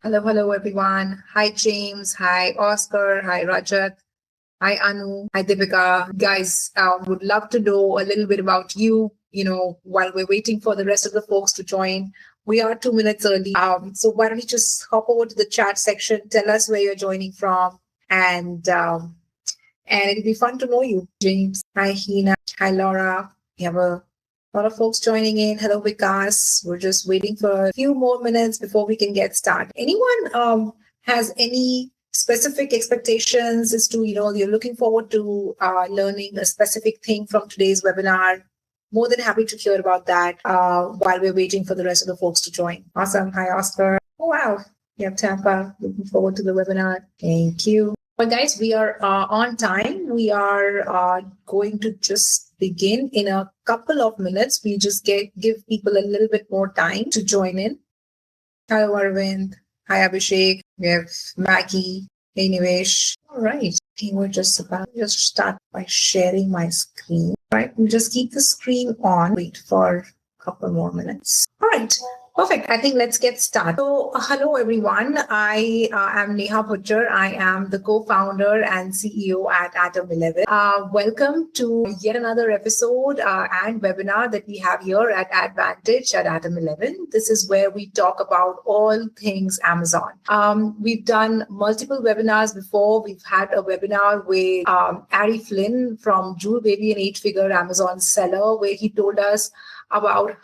Hello, everyone. Hi, James. Hi, Oscar. Hi, Rajat. Hi, Anu. Hi, Deepika. Guys, would love to know a little bit about you, while we're waiting for the rest of the folks to join. We are 2 minutes early. So why don't you just hop over to the chat section, tell us where you're joining from, and it'll be fun to know you. James. Hi, Hina. Hi, Laura. We have a lot of folks joining in. Hello, Vikas. We're just waiting for a few more minutes before we can get started. Anyone has any specific expectations as to, you're looking forward to learning a specific thing from today's webinar? More than happy to hear about that while we're waiting for the rest of the folks to join. Awesome. Hi, Oscar. Oh, wow. You have Tampa. Looking forward to the webinar. Thank you. Well, guys, we are on time. We are going to just begin in a couple of minutes. We just give people a little bit more time to join in. Hello, Arvind. Hi, Abhishek. We have Maggie. Hey, Nivesh. All right. I think we're just about to just start by sharing my screen. All right. We'll just keep the screen on. Wait for a couple more minutes. All right. Perfect. I think let's get started. So, hello everyone. I am Neha Bhuchar. I am the co-founder and CEO at Atom 11. Welcome to yet another episode and webinar that we have here at Advantage at Atom 11. This is where we talk about all things Amazon. We've done multiple webinars before. We've had a webinar with Ari Flynn from Jewel Baby, an 8-figure Amazon seller, where he told us about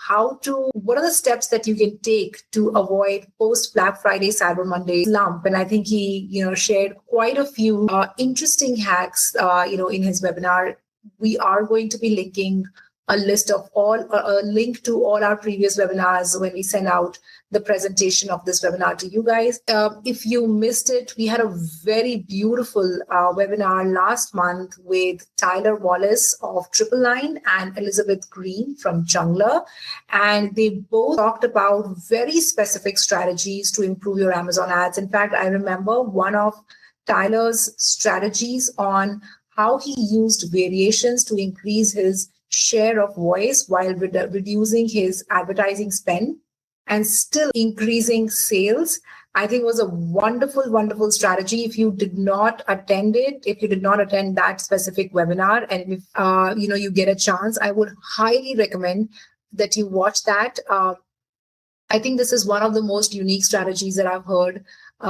what are the steps that you can take to avoid post Black Friday, Cyber Monday slump. And I think he, shared quite a few interesting hacks, in his webinar. We are going to be linking a link to all our previous webinars when we send out the presentation of this webinar to you guys. If you missed it, we had a very beautiful webinar last month with Tyler Wallace of Triple Line and Elizabeth Green from Jungler. And they both talked about very specific strategies to improve your Amazon ads. In fact, I remember one of Tyler's strategies on how he used variations to increase his share of voice while reducing his advertising spend and still increasing sales. I think was a wonderful, wonderful strategy. If you did not attend that specific webinar, and if you get a chance, I would highly recommend that you watch that. I think this is one of the most unique strategies that I've heard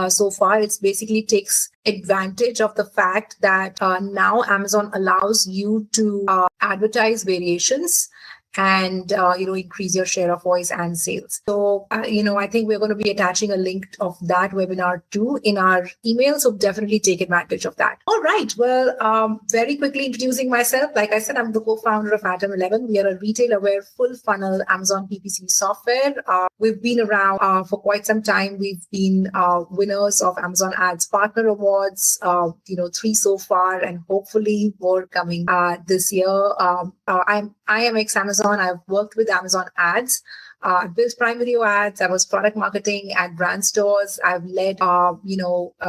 so far. It's basically takes advantage of the fact that now Amazon allows you to advertise variations and increase your share of voice and sales. So I think we're going to be attaching a link of that webinar too in our email, so definitely take advantage of that. All right, well, very quickly introducing myself. Like I said, I'm the co-founder of Atom 11. We are a retail aware full funnel Amazon PPC software. We've been around for quite some time. We've been winners of Amazon Ads Partner Awards, 3 so far, and hopefully more coming this year. I am ex-Amazon. I've worked with Amazon Ads. I've built Prime Video ads. I was product marketing at brand stores. I've led,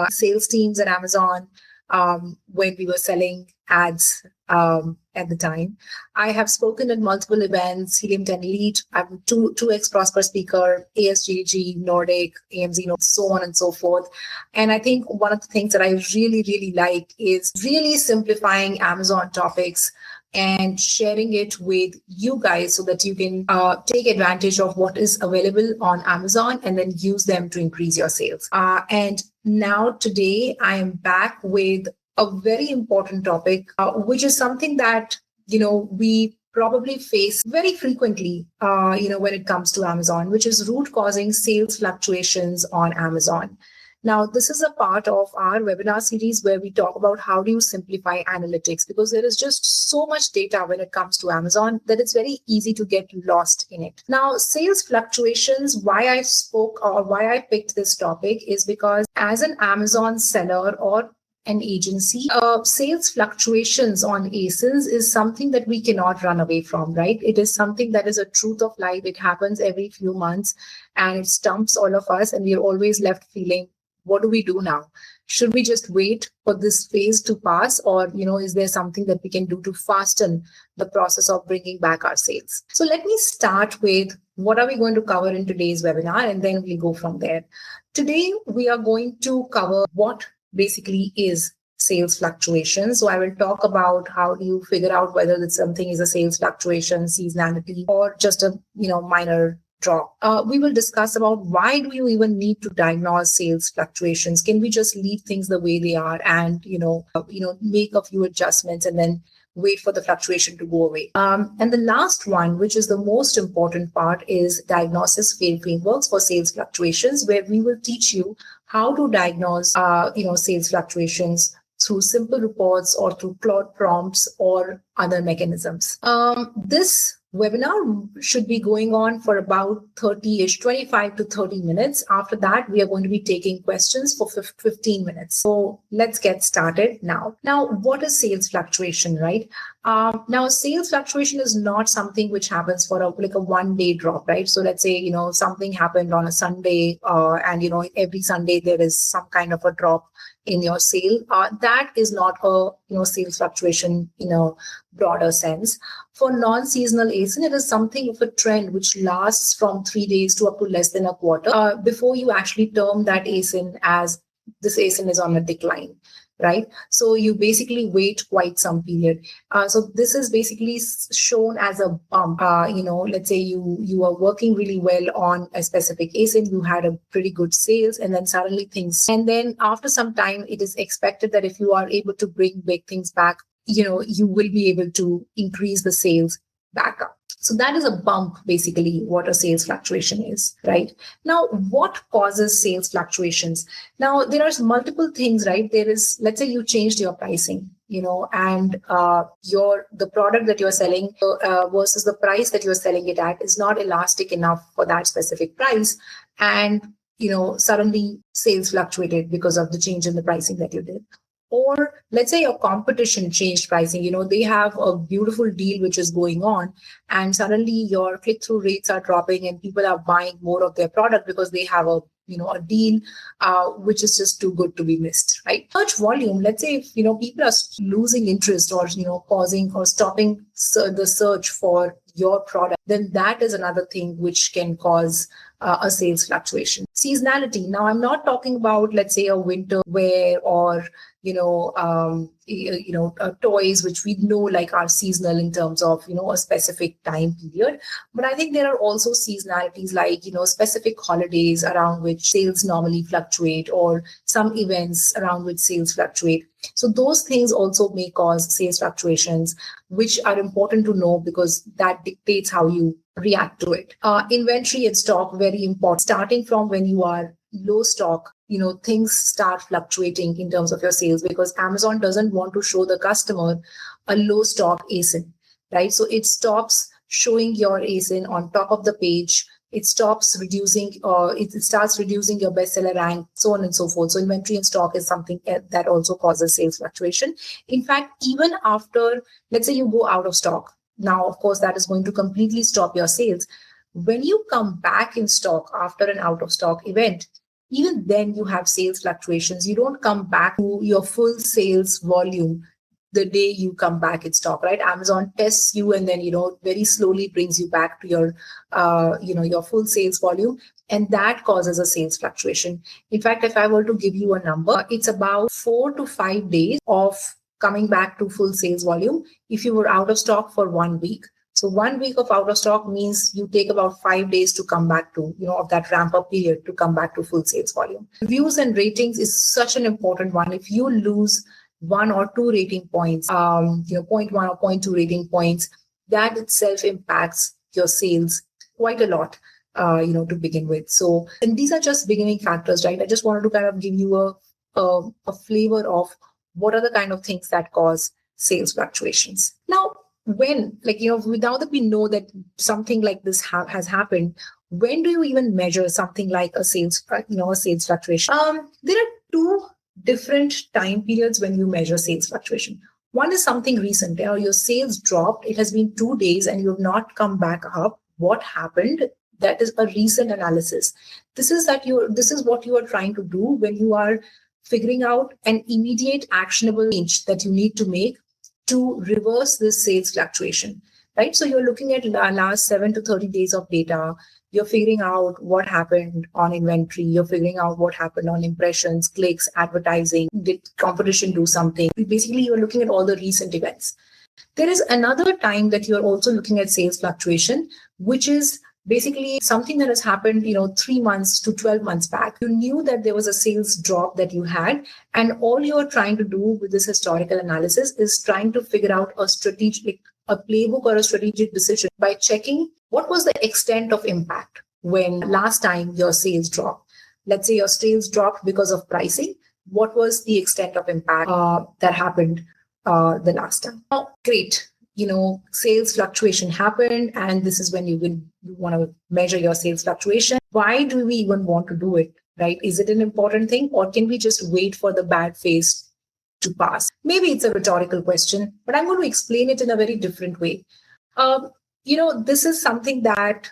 sales teams at Amazon when we were selling ads at the time. I have spoken at multiple events, Helium 10 Elite. I'm 2x Prosper speaker, ASJG, Nordic, AMZ, so on and so forth. And I think one of the things that I really, really like is really simplifying Amazon topics and sharing it with you guys so that you can take advantage of what is available on Amazon and then use them to increase your sales. And now today I am back with a very important topic, which is something that, we probably face very frequently, when it comes to Amazon, which is root causing sales fluctuations on Amazon. Now, this is a part of our webinar series where we talk about how do you simplify analytics, because there is just so much data when it comes to Amazon that it's very easy to get lost in it. Now, sales fluctuations, why I picked this topic is because as an Amazon seller or an agency, sales fluctuations on ASINs is something that we cannot run away from, right? It is something that is a truth of life. It happens every few months and it stumps all of us, and we are always left feeling, what do we do now? Should we just wait for this phase to pass, or is there something that we can do to fasten the process of bringing back our sales? So let me start with what are we going to cover in today's webinar, and then we'll go from there. Today, we are going to cover what basically is sales fluctuation. So I will talk about how do you figure out whether that something is a sales fluctuation, seasonality, or just a minor drop. We will discuss about why do you even need to diagnose sales fluctuations? Can we just leave things the way they are and make a few adjustments and then wait for the fluctuation to go away? And the last one, which is the most important part, is diagnosis frameworks for sales fluctuations, where we will teach you how to diagnose sales fluctuations through simple reports or through Claude prompts or other mechanisms. This webinar should be going on for about 25 to 30 minutes. After that, we are going to be taking questions for 15 minutes. So let's get started now. Now, what is sales fluctuation, right? Now, sales fluctuation is not something which happens for a one-day drop, right? So let's say, something happened on a Sunday and, every Sunday there is some kind of a drop in your sale. That is not a sales fluctuation in a broader sense. For non-seasonal ASIN, it is something of a trend which lasts from 3 days to up to less than a quarter before you actually term that ASIN as this ASIN is on a decline, right? So you basically wait quite some period. So this is basically shown as a bump. Let's say you are working really well on a specific ASIN, you had a pretty good sales, and then suddenly and then after some time, it is expected that if you are able to bring big things back, you will be able to increase the sales back up. So that is a bump, basically, what a sales fluctuation is, right? Now, what causes sales fluctuations? Now, there are multiple things, right? There is, let's say you changed your pricing, and the product that you're selling versus the price that you're selling it at is not elastic enough for that specific price. And, suddenly sales fluctuated because of the change in the pricing that you did. Or let's say your competition changed pricing, they have a beautiful deal which is going on, and suddenly your click-through rates are dropping and people are buying more of their product because they have a deal which is just too good to be missed, right? Search volume, let's say if, people are losing interest or, pausing or stopping the search for your product, then that is another thing which can cause a sales fluctuation. Seasonality. Now, I'm not talking about, let's say, a winter wear or toys which we know like are seasonal in terms of a specific time period. But I think there are also seasonalities like specific holidays around which sales normally fluctuate, or some events around which sales fluctuate. So those things also may cause sales fluctuations, which are important to know because that dictates how you react to it. Inventory and stock, very important. Starting from when you are low stock, things start fluctuating in terms of your sales, because Amazon doesn't want to show the customer a low stock ASIN, right? So it stops showing your ASIN on top of the page. It stops reducing, it starts reducing your bestseller rank, so on and so forth. So inventory and stock is something that also causes sales fluctuation. In fact, even after, let's say you go out of stock, now, of course, that is going to completely stop your sales. When you come back in stock after an out of stock event, even then you have sales fluctuations. You don't come back to your full sales volume the day you come back in stock, right? Amazon tests you and then, very slowly brings you back to your, your full sales volume. And that causes a sales fluctuation. In fact, if I were to give you a number, it's about 4 to 5 days of coming back to full sales volume if you were out of stock for 1 week. So 1 week of out of stock means you take about 5 days to come back to, of that ramp up period to come back to full sales volume. Reviews and ratings is such an important one. If you lose 1 or 2 rating points, 0.1 or 0.2 rating points, that itself impacts your sales quite a lot, to begin with. So, and these are just beginning factors, right? I just wanted to kind of give you a flavor of what are the kind of things that cause sales fluctuations. Now, when, without that we know that something like this has happened, when do you even measure something like a sales fluctuation? There are 2 different time periods when you measure sales fluctuation. One is something recent. Your sales dropped. It has been 2 days and you have not come back up. What happened? That is a recent analysis. This is what you are trying to do when you are figuring out an immediate actionable change that you need to make to reverse this sales fluctuation. right? So you're looking at last 7 to 30 days of data. You're figuring out what happened on inventory. You're figuring out what happened on impressions, clicks, advertising. Did competition do something? Basically, you're looking at all the recent events. There is another time that you're also looking at sales fluctuation, which is basically something that has happened, 3 months to 12 months back. You knew that there was a sales drop that you had, and all you're trying to do with this historical analysis is trying to figure out a playbook or a strategic decision by checking what was the extent of impact when last time your sales dropped. Let's say your sales dropped because of pricing. What was the extent of impact that happened the last time? Oh, great. Sales fluctuation happened, and this is when you want to measure your sales fluctuation. Why do we even want to do it, right? Is it an important thing, or can we just wait for the bad phase to pass? Maybe it's a rhetorical question, but I'm going to explain it in a very different way. This is something that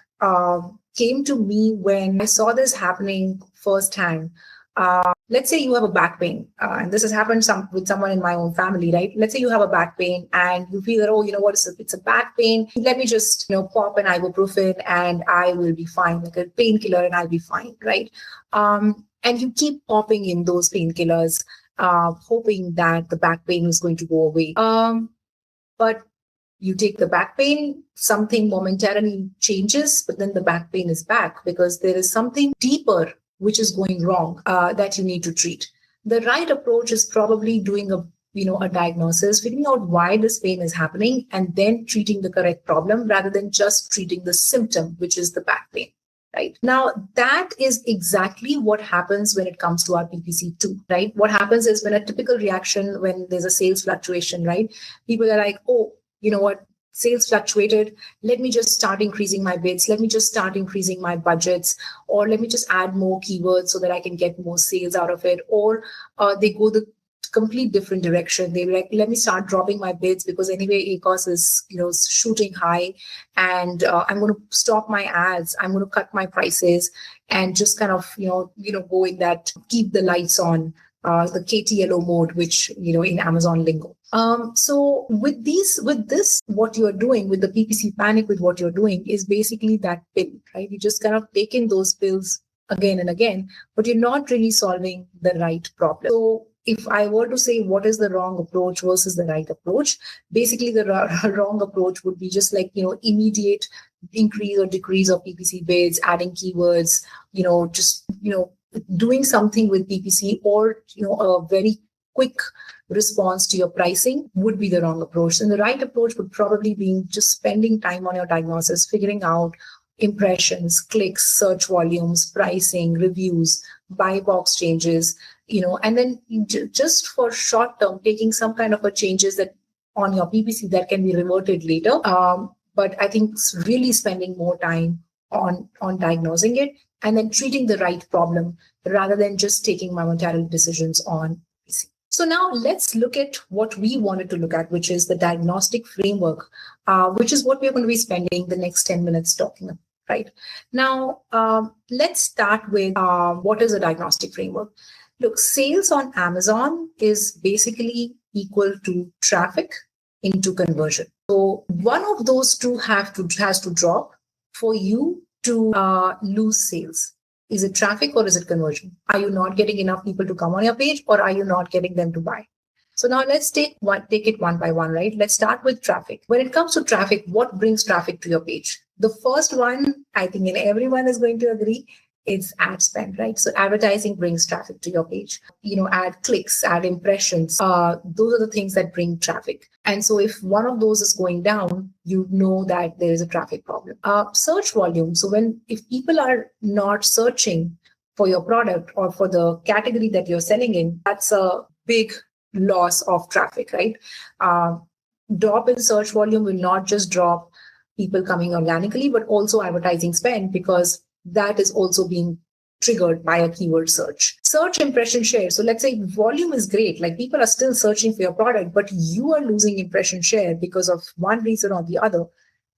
came to me when I saw this happening firsthand. Let's say you have a back pain, and this has happened with someone in my own family, right? Let's say you have a back pain and you feel that, oh, you know what, it's a back pain. Let me just, pop an ibuprofen and I will be fine, like a painkiller, and I'll be fine, right? And you keep popping in those painkillers, hoping that the back pain is going to go away. But you take the back pain, something momentarily changes, but then the back pain is back because there is something deeper which is going wrong that you need to treat. The right approach is probably doing a diagnosis, figuring out why this pain is happening, and then treating the correct problem rather than just treating the symptom, which is the back pain. Right now, that is exactly what happens when it comes to our PPC too, right? What happens is when a typical reaction when there's a sales fluctuation, right? People are like, oh, you know what? Sales fluctuated. Let me just start increasing my bids. Let me just start increasing my budgets, or let me just add more keywords so that I can get more sales out of it. Or they go the complete different direction. They're like, let me start dropping my bids because anyway, ACOS is shooting high, and I'm going to stop my ads. I'm going to cut my prices and just kind of go in that keep the lights on. The KTLO mode, which in Amazon lingo. So with this, what you're doing with the PPC panic, with what you're doing is basically that pill, right? You just kind of take in those pills again and again, but you're not really solving the right problem. So if I were to say what is the wrong approach versus the right approach, basically the wrong approach would be just like immediate increase or decrease of PPC bids, adding keywords, doing something with PPC, or a very quick response to your pricing would be the wrong approach. And the right approach would probably be just spending time on your diagnosis, figuring out impressions, clicks, search volumes, pricing, reviews, buy box changes, and then just for short term, taking some kind of a changes that on your PPC that can be reverted later. But I think it's really spending more time on diagnosing it and then treating the right problem rather than just taking momentary decisions on PC. So now let's look at what we wanted to look at, which is the diagnostic framework, which is what we're going to be spending the next 10 minutes talking about. Right now, let's start with what is a diagnostic framework. Look, sales on Amazon is basically equal to traffic into conversion. So one of those two has to drop for you to lose sales. Is it traffic or is it conversion? Are you not getting enough people to come on your page, or are you not getting them to buy? So now let's take it one by one, right? Let's start with traffic. When it comes to traffic, what brings traffic to your page? The first one, I think everyone is going to agree, it's ad spend, right? So advertising brings traffic to your page. Ad clicks, ad impressions. Those are the things that bring traffic. And so if one of those is going down, you know that there is a traffic problem. Search volume. So if people are not searching for your product or for the category that you're selling in, that's a big loss of traffic, right? Drop in search volume will not just drop people coming organically, but also advertising spend, because that is also being triggered by a keyword search. Search impression share. So let's say volume is great, like people are still searching for your product, but you are losing impression share because of one reason or the other.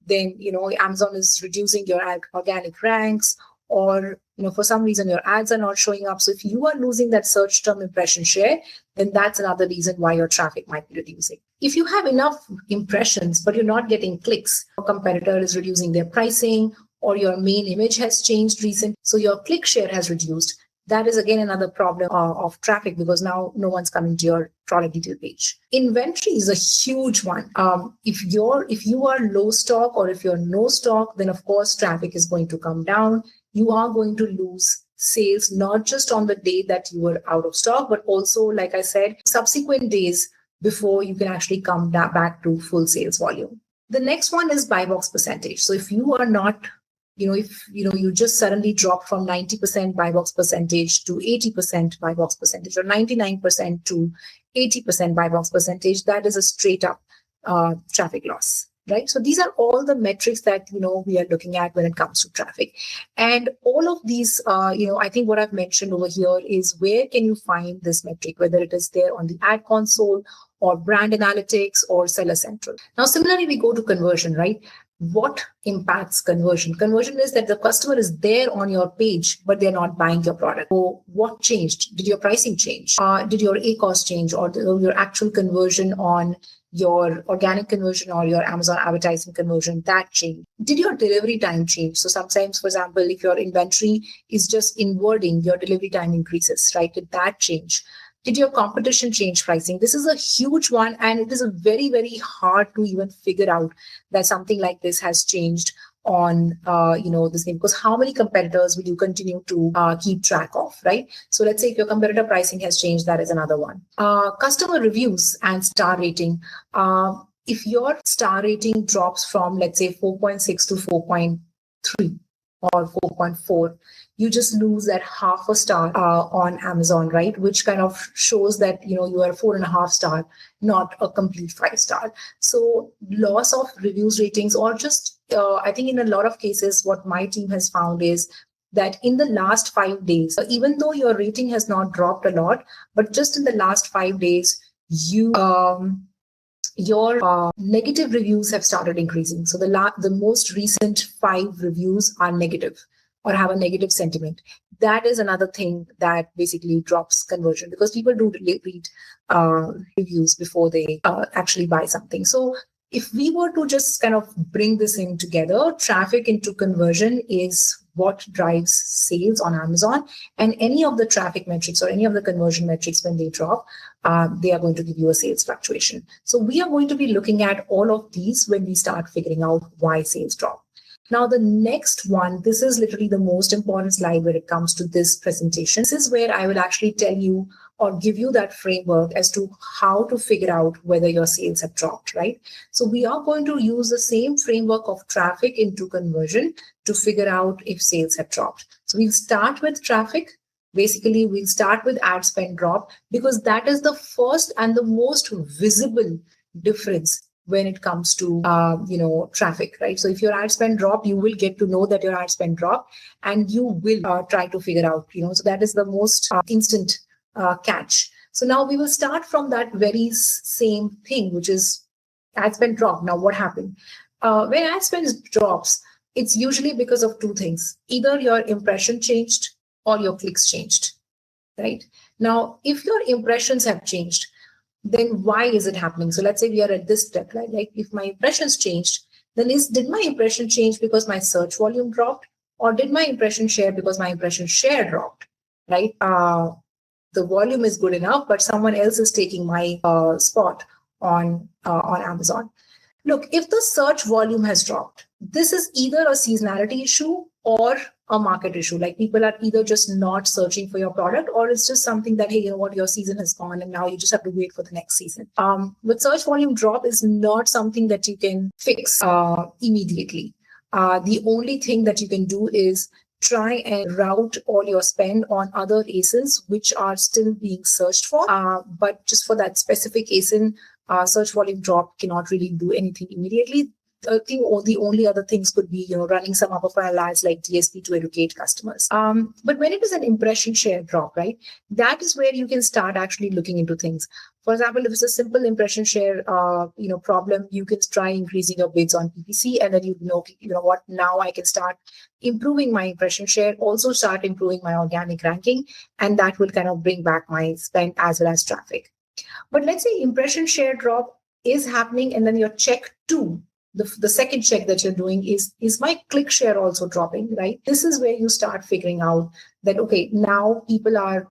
Then, Amazon is reducing your organic ranks, or, for some reason your ads are not showing up. So if you are losing that search term impression share, then that's another reason why your traffic might be reducing. If you have enough impressions, but you're not getting clicks, your competitor is reducing their pricing, or your main image has changed recently, so your click share has reduced. That is again another problem of traffic, because now no one's coming to your product detail page. Inventory is a huge one. If you are low stock, or if you're no stock, then of course traffic is going to come down. You are going to lose sales, not just on the day that you were out of stock, but also, like I said, subsequent days before you can actually come back to full sales volume. The next one is buy box percentage. So if you are not, if you just suddenly drop from 90% buy box percentage to 80% buy box percentage, or 99% to 80% buy box percentage, that is a straight up traffic loss. Right. So these are all the metrics that, we are looking at when it comes to traffic. And all of these, I think what I've mentioned over here is, where can you find this metric, whether it is there on the ad console or brand analytics or seller central. Now, similarly, we go to conversion, right? What impacts conversion? Conversion is that the customer is there on your page, but they're not buying your product. So what changed? Did your pricing change? Did your ACoS change, or your actual conversion on your organic conversion or your Amazon advertising conversion, that changed? Did your delivery time change? So sometimes, for example, if your inventory is just in wording, your delivery time increases, right? Did that change? Did your competition change pricing? This is a huge one, and it is a very, very hard to even figure out that something like this has changed on this thing, because how many competitors will you continue to keep track of, right? So let's say if your competitor pricing has changed, that is another one. Customer reviews and star rating. If your star rating drops from, let's say, 4.6 to 4.3 or 4.4, you just lose that half a star on Amazon, right? Which kind of shows that, you are a 4.5 star, not a complete 5 star. So loss of reviews, ratings, or just, I think in a lot of cases, what my team has found is that in the last 5 days, even though your rating has not dropped a lot, but just in the last 5 days, your negative reviews have started increasing. So the most recent 5 reviews are negative or have a negative sentiment. That is another thing that basically drops conversion, because people do read reviews before they actually buy something. So if we were to just kind of bring this in together, traffic into conversion is what drives sales on Amazon. And any of the traffic metrics or any of the conversion metrics, when they drop, they are going to give you a sales fluctuation. So we are going to be looking at all of these when we start figuring out why sales drop. Now, the next one, this is literally the most important slide when it comes to this presentation. This is where I will actually tell you or give you that framework as to how to figure out whether your sales have dropped, right? So we are going to use the same framework of traffic into conversion to figure out if sales have dropped. So we'll start with traffic. Basically, we'll start with ad spend drop, because that is the first and the most visible difference when it comes to traffic, right? So if your ad spend drop, you will get to know that your ad spend drop, and you will try to figure out, so that is the most instant catch. So now we will start from that very same thing, which is ad spend drop. Now what happened? When ad spend drops, it's usually because of 2 things. Either your impression changed or your clicks changed, right? Now, if your impressions have changed, then why is it happening? So let's say we are at this step, right? Like if my impressions changed, then did my impression change because my search volume dropped, or did my impression share because my impression share dropped, right? The volume is good enough, but someone else is taking my spot on Amazon. Look, if the search volume has dropped, this is either a seasonality issue or a market issue. Like people are either just not searching for your product, or it's just something that, hey, you know what, your season has gone and now you just have to wait for the next season. But search volume drop is not something that you can fix immediately. The only thing that you can do is try and route all your spend on other ASINs which are still being searched for. But just for that specific ASIN, search volume drop cannot really do anything immediately. I think the only other things could be, running some upper funnel ads like DSP to educate customers. But when it is an impression share drop, right, that is where you can start actually looking into things. For example, if it's a simple impression share, problem, you can try increasing your bids on PPC, and then you know what, now I can start improving my impression share, also start improving my organic ranking, and that will kind of bring back my spend as well as traffic. But let's say impression share drop is happening, and then your check two, the second check that you're doing is my click share also dropping, right? This is where you start figuring out that, okay, now people are,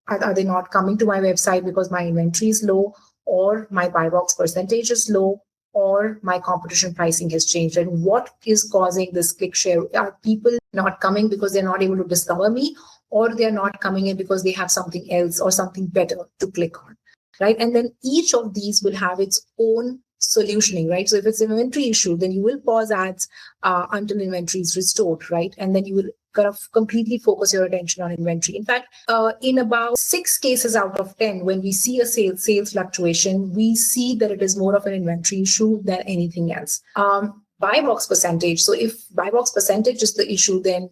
are they not coming to my website because my inventory is low, or my buy box percentage is low, or my competition pricing has changed? And what is causing this click share? Are people not coming because they're not able to discover me, or they're not coming in because they have something else or something better to click on, right? And then each of these will have its own solutioning, right? So if it's an inventory issue, then you will pause ads until inventory is restored, right? And then you will kind of completely focus your attention on inventory. In fact, in about 6 cases out of 10, when we see a sales fluctuation, we see that it is more of an inventory issue than anything else. Buy box percentage. So if buy box percentage is the issue, then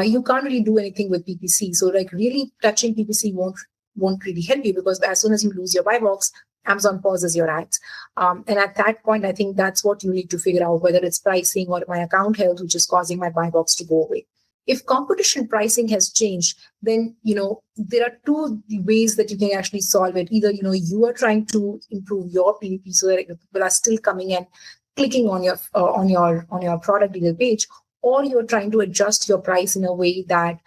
you can't really do anything with PPC. So like really touching PPC won't really help you, because as soon as you lose your buy box, Amazon pauses your ads. And at that point, I think that's what you need to figure out, whether it's pricing or my account health, which is causing my buy box to go away. If competition pricing has changed, then, there are 2 ways that you can actually solve it. Either, you are trying to improve your PVP so that people are still coming and clicking on your product detail page, or you're trying to adjust your price in a way that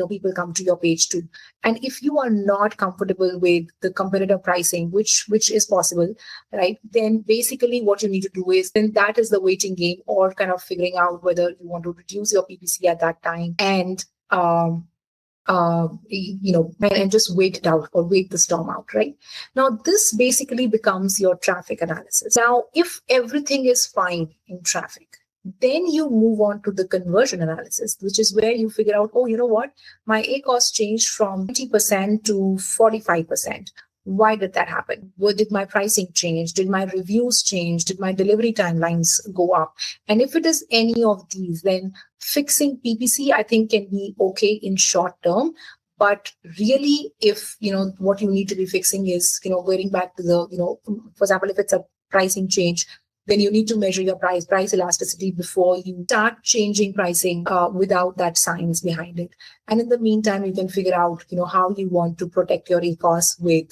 people come to your page too. And if you are not comfortable with the competitor pricing, which is possible, right, then basically what you need to do is, then that is the waiting game, or kind of figuring out whether you want to reduce your PPC at that time and and just wait it out, or wait the storm out, right? Now, this basically becomes your traffic analysis. Now, if everything is fine in traffic, then you move on to the conversion analysis, which is where you figure out, oh, you know what? My ACoS changed from 20% to 45%. Why did that happen? Did my pricing change? Did my reviews change? Did my delivery timelines go up? And if it is any of these, then fixing PPC, I think, can be okay in short term. But really, if, what you need to be fixing is, going back to the, for example, if it's a pricing change, then you need to measure your price elasticity before you start changing pricing without that science behind it. And in the meantime, you can figure out, how you want to protect your ACoS with,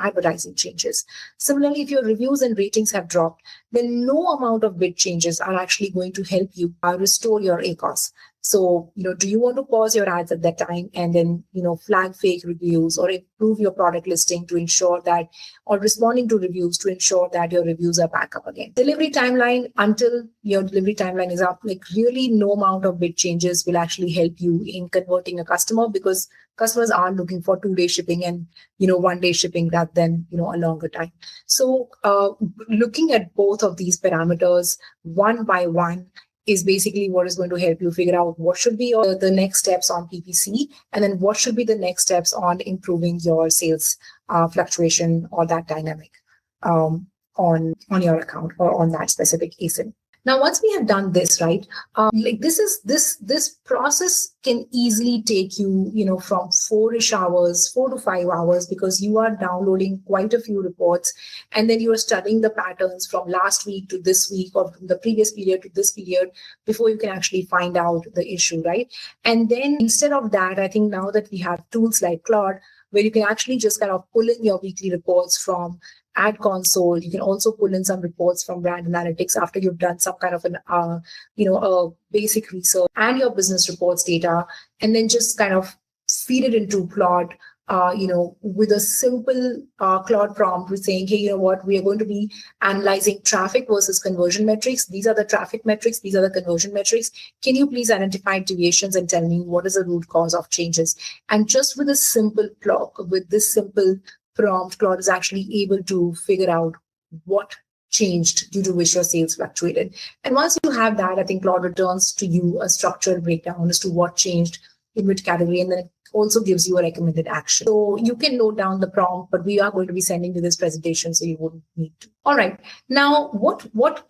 advertising changes. Similarly, if your reviews and ratings have dropped, then no amount of bid changes are actually going to help you restore your ACoS. So, do you want to pause your ads at that time and then, flag fake reviews, or improve your product listing to ensure that, or responding to reviews to ensure that your reviews are back up again? Delivery timeline, until your delivery timeline is up, like really no amount of bid changes will actually help you in converting a customer, because customers are looking for 2-day shipping and, 1-day shipping rather than, a longer time. So looking at both of these parameters one by one is basically what is going to help you figure out what should be the next steps on PPC, and then what should be the next steps on improving your sales fluctuation, or that dynamic on your account, or on that specific ASIN. Now, once we have done this, right, this process can easily take you, from 4 to 5 hours, because you are downloading quite a few reports, and then you are studying the patterns from last week to this week, or from the previous period to this period, before you can actually find out the issue, right? And then instead of that, I think now that we have tools like Claude, where you can actually just kind of pull in your weekly reports from Ad Console. You can also pull in some reports from Brand Analytics after you've done some kind of a basic research, and your business reports data, and then just kind of feed it into Claude, with a simple Claude prompt with saying, hey, you know what, we are going to be analyzing traffic versus conversion metrics. These are the traffic metrics. These are the conversion metrics. Can you please identify deviations and tell me what is the root cause of changes? And just with a simple with this simple prompt, Claude is actually able to figure out what changed due to which your sales fluctuated. And once you have that, I think Claude returns to you a structured breakdown as to what changed in which category, and then it also gives you a recommended action. So you can note down the prompt, but we are going to be sending you this presentation, so you wouldn't need to. All right. Now, what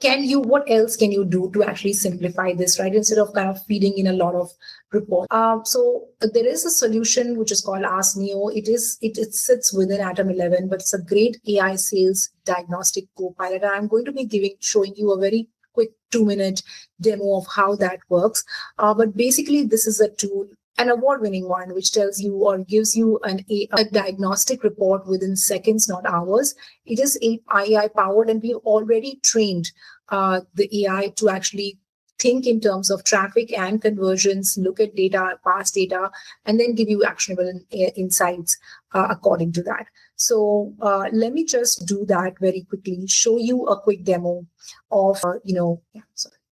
else can you do to actually simplify this, right? Instead of kind of feeding in a lot of reports. So there is a solution which is called Ask Neo. It sits within Atom 11, but it's a great AI sales diagnostic copilot. And I'm going to be showing you a very quick 2-minute demo of how that works. But basically, this is a tool. an award-winning one, which tells you or gives you a diagnostic report within seconds, not hours. It is AI powered, and we've already trained the AI to actually think in terms of traffic and conversions, look at data, past data, and then give you actionable insights according to that. So let me just do that very quickly, show you a quick demo of,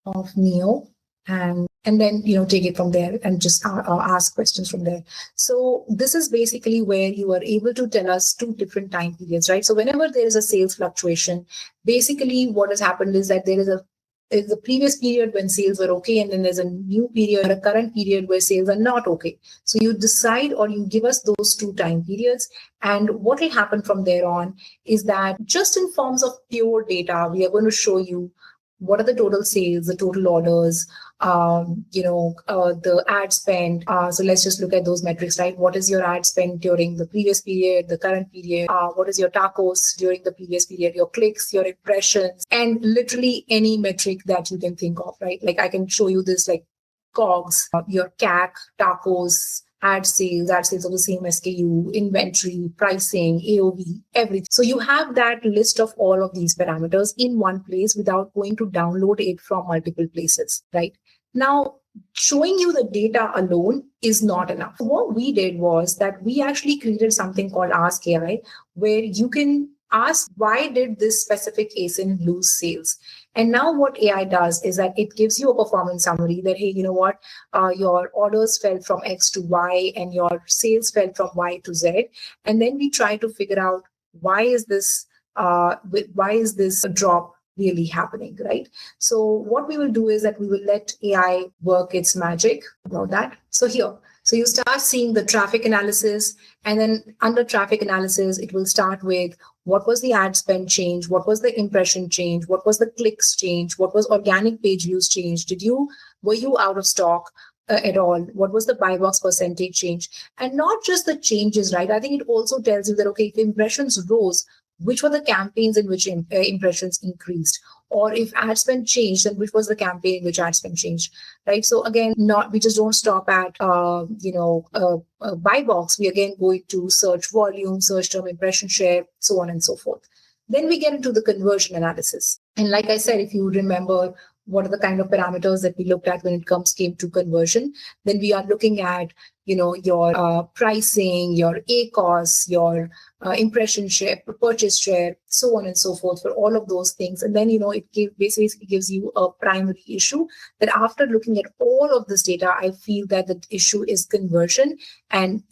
of Neo, and then take it from there and just ask questions from there. So this is basically where you are able to tell us two different time periods, right? So whenever there is a sales fluctuation, basically what has happened is that there is the previous period when sales were okay, and then there's a new period, a current period where sales are not okay. So you decide, or you give us those two time periods, and what will happen from there on is that just in forms of pure data, we are going to show you what are the total sales, the total orders, the ad spend. So let's just look at those metrics, right? What is your ad spend during the previous period, the current period? What is your tacos during the previous period, your clicks, your impressions, and literally any metric that you can think of, right? Like I can show you this, like COGS, your CAC, tacos, ad sales of the same SKU, inventory, pricing, AOV, everything. So you have that list of all of these parameters in one place without going to download it from multiple places, right? Now, showing you the data alone is not enough. What we did was that we actually created something called Ask AI, where you can ask, why did this specific ASIN lose sales? And now what AI does is that it gives you a performance summary that, hey, you know what, your orders fell from X to Y and your sales fell from Y to Z. And then we try to figure out why is this drop really happening, right? So what we will do is that we will let AI work its magic about that. So here, so you start seeing the traffic analysis, and then under traffic analysis, it will start with what was the ad spend change, what was the impression change, what was the clicks change, what was organic page views change, were you out of stock at all, what was the buy box percentage change, and not just the changes, right? I think it also tells you that, okay, if impressions rose, which were the campaigns in which impressions increased, or if ad spend changed, then which was the campaign in which ad spend changed, right? So again, we just don't stop at buy box. We again go to search volume, search term, impression share, so on and so forth. Then we get into the conversion analysis, and like I said, if you remember, what are the kind of parameters that we looked at when it came to conversion? Then we are looking at, your pricing, your ACOS, your impression share, purchase share, so on and so forth for all of those things. And then, it basically gives you a primary issue that after looking at all of this data, I feel that the issue is conversion and,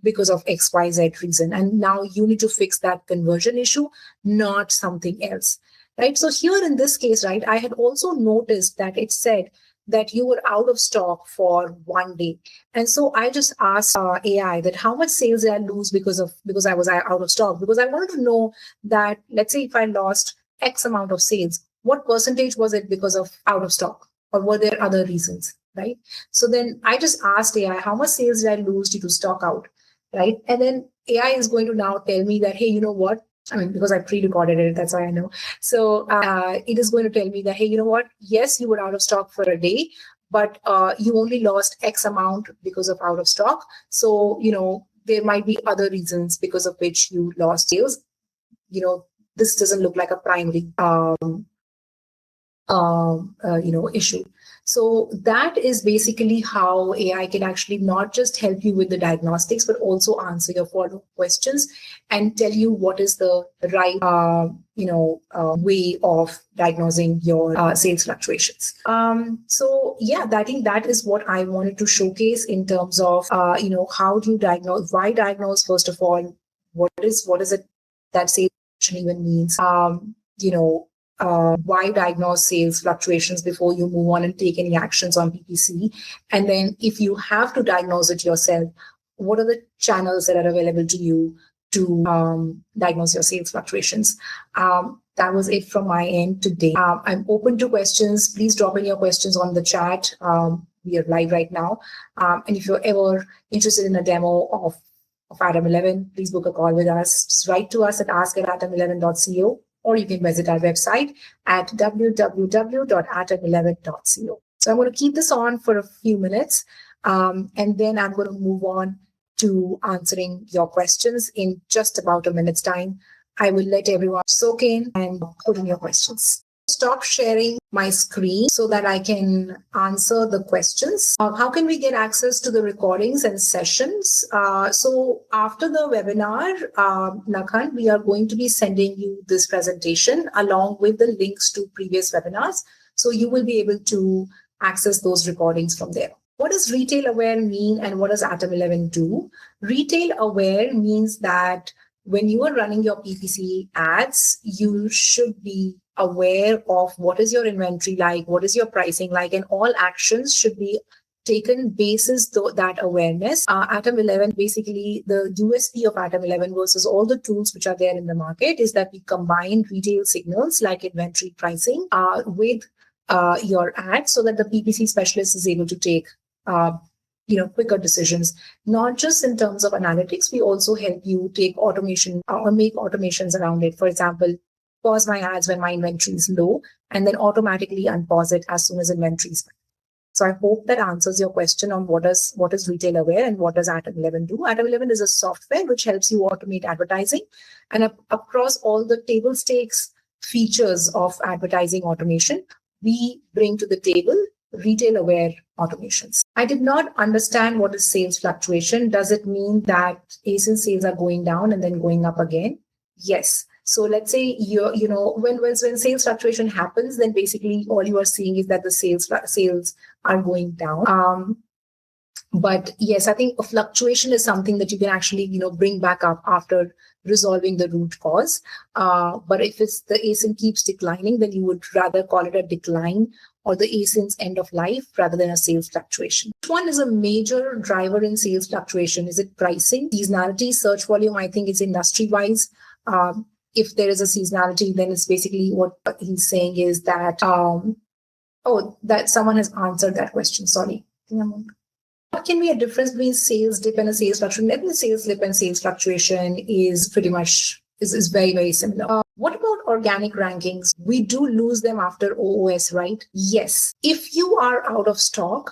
because of XYZ reason. And now you need to fix that conversion issue, not something else. Right. So here in this case, right, I had also noticed that it said that you were out of stock for 1 day. And so I just asked AI that how much sales did I lose because I was out of stock? Because I wanted to know that, let's say if I lost X amount of sales, what percentage was it because of out of stock? Or were there other reasons? Right. So then I just asked AI, how much sales did I lose due to stock out? Right. And then AI is going to now tell me that, hey, you know what? I mean, because I pre-recorded it, that's why I know. So it is going to tell me that, hey, you know what? Yes, you were out of stock for a day, but you only lost X amount because of out of stock. So, there might be other reasons because of which you lost sales. This doesn't look like a primary, issue. So that is basically how AI can actually not just help you with the diagnostics, but also answer your follow-up questions and tell you what is the right, way of diagnosing your sales fluctuations. So yeah, I think that is what I wanted to showcase in terms of, how do you diagnose, why diagnose, first of all, what is it that sales fluctuation even means, why diagnose sales fluctuations before you move on and take any actions on PPC. And then if you have to diagnose it yourself, what are the channels that are available to you to diagnose your sales fluctuations? That was it from my end today. I'm open to questions. Please drop in your questions on the chat. We are live right now. And if you're ever interested in a demo of Atom 11, please book a call with us. Just write to us at ask@atom11.co. Or you can visit our website at www.atom11.co. So I'm going to keep this on for a few minutes. And then I'm going to move on to answering your questions in just about a minute's time. I will let everyone soak in and put in your questions. Stop sharing my screen so that I can answer the questions. How can we get access to the recordings and sessions? So after the webinar, Nakhan, we are going to be sending you this presentation along with the links to previous webinars. So you will be able to access those recordings from there. What does retail aware mean and what does Atom 11 do? Retail aware means that when you are running your PPC ads, you should be aware of what is your inventory like, what is your pricing like, and all actions should be taken basis that awareness. Atom 11, basically the USP of Atom 11 versus all the tools which are there in the market is that we combine retail signals like inventory pricing with your ad so that the PPC specialist is able to take quicker decisions, not just in terms of analytics. We also help you take automation or make automations around it. For example, pause my ads when my inventory is low and then automatically unpause it as soon as inventory is high. So I hope that answers your question on what is retail aware and what does Atom 11 do. Atom 11 is a software which helps you automate advertising, and across all the table stakes features of advertising automation, we bring to the table retail aware automations. I did not understand what is sales fluctuation. Does it mean that ASIN sales are going down and then going up again? Yes. So let's say when sales fluctuation happens, then basically all you are seeing is that the sales are going down. But yes, I think a fluctuation is something that you can actually bring back up after resolving the root cause. But if the ASIN keeps declining, then you would rather call it a decline or the ASIN's end of life rather than a sales fluctuation. Which one is a major driver in sales fluctuation? Is it pricing, seasonality, search volume? I think it's industry-wise. If there is a seasonality, then it's basically what he's saying is that, that someone has answered that question. Sorry. What can be a difference between sales dip and a sales fluctuation? Let me sales dip and sales fluctuation is pretty much is very, very similar. What about organic rankings? We do lose them after OOS, right? Yes. If you are out of stock,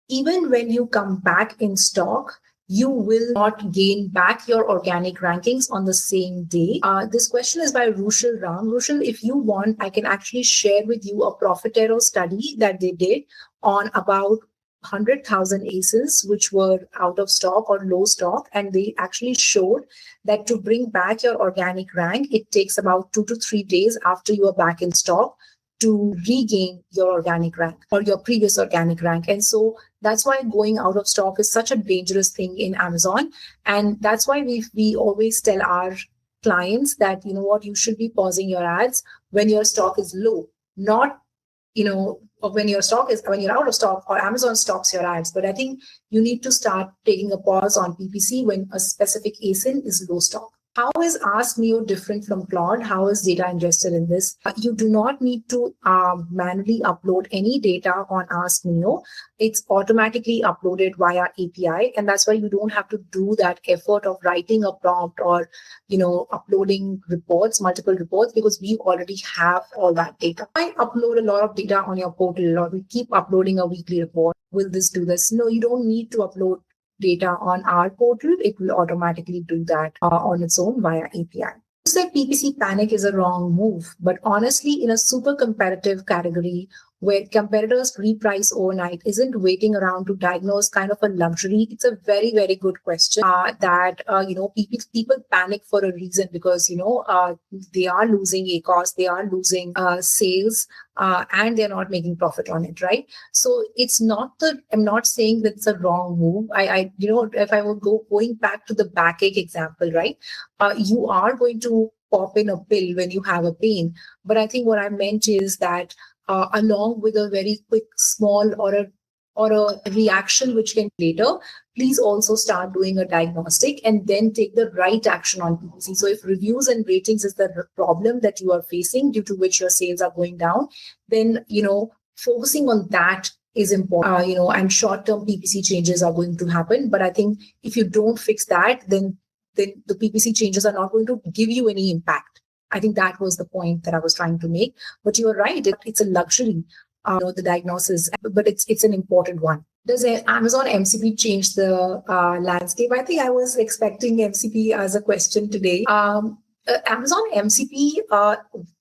even when you come back in stock, you will not gain back your organic rankings on the same day. This question is by Rushil Ram. Rushil, if you want, I can actually share with you a Profitero study that they did on about 100,000 ASINs which were out of stock or low stock, and they actually showed that to bring back your organic rank, it takes about 2 to 3 days after you are back in stock to regain your organic rank or your previous organic rank. And so that's why going out of stock is such a dangerous thing in Amazon. And that's why we always tell our clients that, you should be pausing your ads when your stock is low, not, when you're out of stock or Amazon stocks your ads. But I think you need to start taking a pause on PPC when a specific ASIN is low stock. How is Ask Neo different from Claude? How is data ingested in this? You do not need to manually upload any data on Ask Neo. It's automatically uploaded via API. And that's why you don't have to do that effort of writing a prompt or, uploading multiple reports, because we already have all that data. I upload a lot of data on your portal, or we keep uploading a weekly report. Will this do this? No, you don't need to upload data on our portal. It will automatically do that on its own via API. You said PPC panic is a wrong move, but honestly, in a super competitive category where competitors reprice overnight, isn't waiting around to diagnose kind of a luxury? It's a very, very good question that people panic for a reason, because they are losing ACOS, they are losing sales, and they're not making profit on it, right? So it's not I'm not saying that it's a wrong move. If I would going back to the backache example, right? You are going to pop in a pill when you have a pain, but I think what I meant is that along with a very quick, small or a reaction which can later, please also start doing a diagnostic and then take the right action on PPC. So if reviews and ratings is the problem that you are facing due to which your sales are going down, then, focusing on that is important. And short-term PPC changes are going to happen. But I think if you don't fix that, then the PPC changes are not going to give you any impact. I think that was the point that I was trying to make. But you are right. It's a luxury, the diagnosis, but it's an important one. Does Amazon MCP change the landscape? I think I was expecting MCP as a question today. Amazon MCP,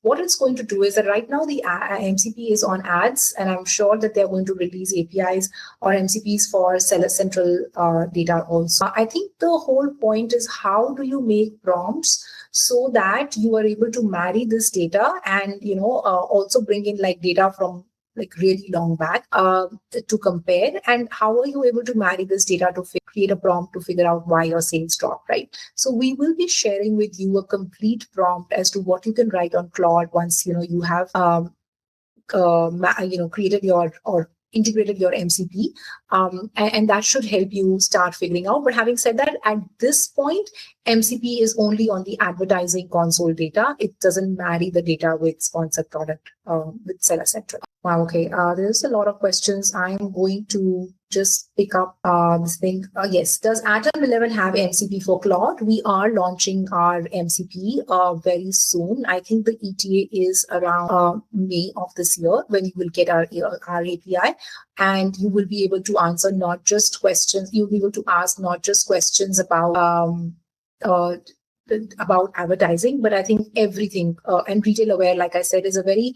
what it's going to do is that right now the MCP is on ads, and I'm sure that they're going to release APIs or MCPs for Seller Central data also. I think the whole point is how do you make prompts so that you are able to marry this data and also bring in like data from like really long back to compare, and how are you able to marry this data to create a prompt to figure out why your sales dropped, right? So we will be sharing with you a complete prompt as to what you can write on Claude once you have created your or integrated your MCP, and that should help you start figuring out. But having said that, at this point, MCP is only on the advertising console data. It doesn't marry the data with sponsored product with Seller Central. Wow, okay. There's a lot of questions. I'm going to just pick up this thing. Yes, does Atom 11 have MCP for Claude? We are launching our MCP very soon. I think the ETA is around May of this year when you will get our API, and you will be able to answer not just questions. You'll be able to ask not just questions about advertising, but I think everything. And retail aware, like I said, is a very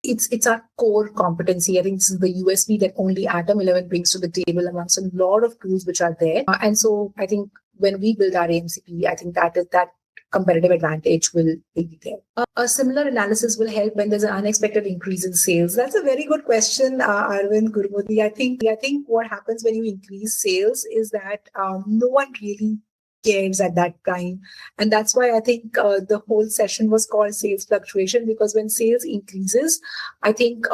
it's our core competency. I think this is the USP that only Atom 11 brings to the table amongst a lot of tools which are there. And so I think when we build our MCP, I think that competitive advantage will be there. A similar analysis will help when there's an unexpected increase in sales. That's a very good question, Arvind Gurumurthy. I think what happens when you increase sales is that no one really cares at that time, and that's why I think the whole session was called sales fluctuation, because when sales increases, I think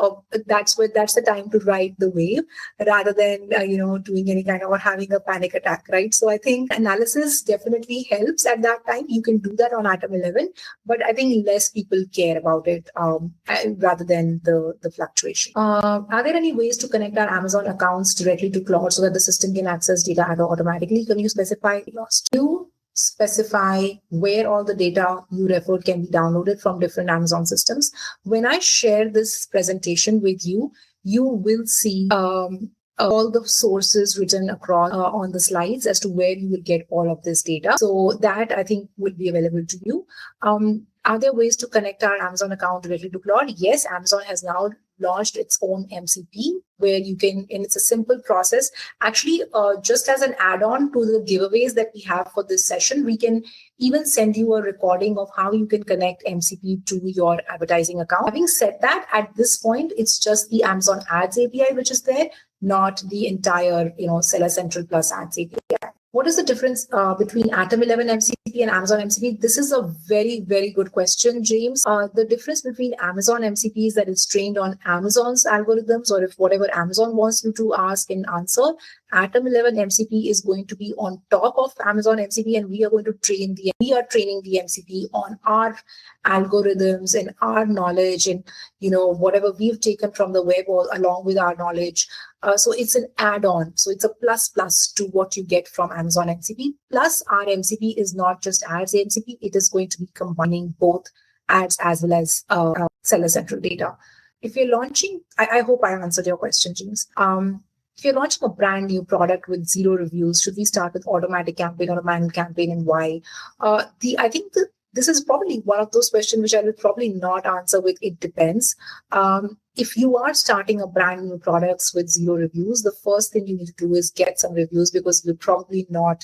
that's the time to ride the wave rather than doing any kind of or having a panic attack, right? So I think analysis definitely helps at that time. You can do that on Atom 11, but I think less people care about it rather than the fluctuation. Are there any ways to connect our Amazon accounts directly to Claude so that the system can access data automatically? Can you specify lost? You specify where all the data you referred can be downloaded from different Amazon systems. When I share this presentation with you, you will see all the sources written across on the slides as to where you will get all of this data. So that I think will be available to you. Are there ways to connect our Amazon account directly to Claude? Yes, Amazon has now launched its own MCP where you can, and it's a simple process. Actually, just as an add-on to the giveaways that we have for this session, we can even send you a recording of how you can connect MCP to your advertising account. Having said that, at this point, it's just the Amazon Ads API which is there, not the entire, Seller Central plus Ads API. What is the difference between Atom 11 MCP and Amazon MCP? This is a very, very good question, James. The difference between Amazon MCP is that it's trained on Amazon's algorithms, or if whatever Amazon wants you to ask and answer. Atom 11 MCP is going to be on top of Amazon MCP, and we are training the MCP on our algorithms and our knowledge and whatever we've taken from the web along with our knowledge. So it's an add-on. So it's a plus to what you get from Amazon MCP. Plus, our MCP is not just ads MCP. It is going to be combining both ads as well as Seller Central data. If you're launching, I hope I answered your question, James. If you're launching a brand new product with 0 reviews, should we start with automatic campaign or a manual campaign, and why? I think this is probably one of those questions which I will probably not answer with it depends. If you are starting a brand new products with 0 reviews, the first thing you need to do is get some reviews, because you'll probably not,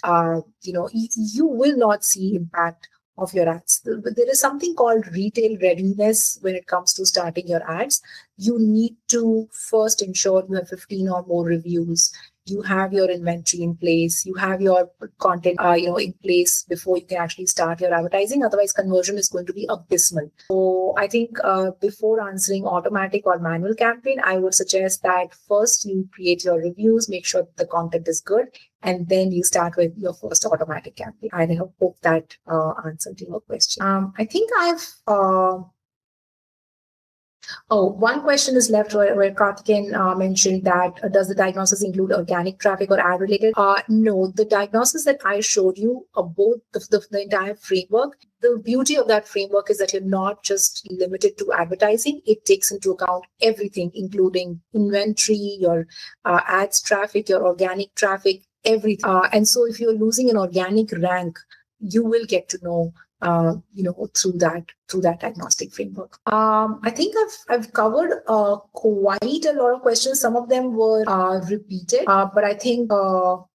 you will not see impact of your ads. But there is something called retail readiness when it comes to starting your ads. You need to first ensure you have 15 or more reviews. You have your inventory in place, you have your content, in place before you can actually start your advertising. Otherwise, conversion is going to be abysmal. So I think before answering automatic or manual campaign, I would suggest that first you create your reviews, make sure the content is good, and then you start with your first automatic campaign. I hope that answered your question. I think I've Oh, one question is left where Karthikeyan mentioned that does the diagnosis include organic traffic or ad related? No, the diagnosis that I showed you, both the entire framework, the beauty of that framework is that you're not just limited to advertising. It takes into account everything, including inventory, your ads traffic, your organic traffic, everything. And so if you're losing an organic rank, you will get to know through that diagnostic framework. I think I've covered quite a lot of questions. Some of them were repeated, but I think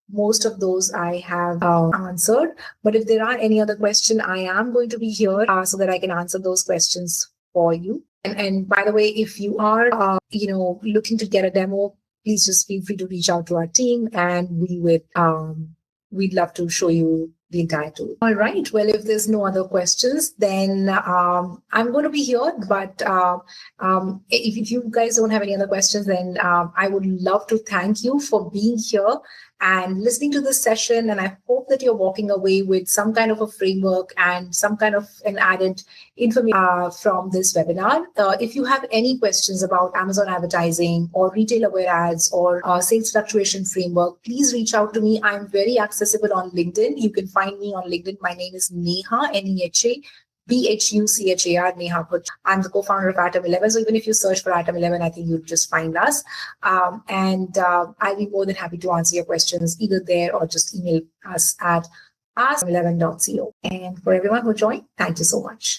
most of those I have answered. But if there are any other question, I am going to be here so that I can answer those questions for you. And by the way, if you are looking to get a demo, please just feel free to reach out to our team, and we'd love to show you the entire tool. All right. Well, if there's no other questions, then I'm going to be here. But if you guys don't have any other questions, then I would love to thank you for being here and listening to this session. And I hope that you're walking away with some kind of a framework and some kind of an added information from this webinar. If you have any questions about Amazon advertising or retail aware ads or sales fluctuation framework, please reach out to me. I'm very accessible on LinkedIn. You can find me on LinkedIn. My name is Neha, Neha. Bhuchar, Neha Bhuchar. I'm the co-founder of Atom 11. So even if you search for Atom 11, I think you'll just find us. I'll be more than happy to answer your questions either there or just email us at ask11.co. And for everyone who joined, thank you so much.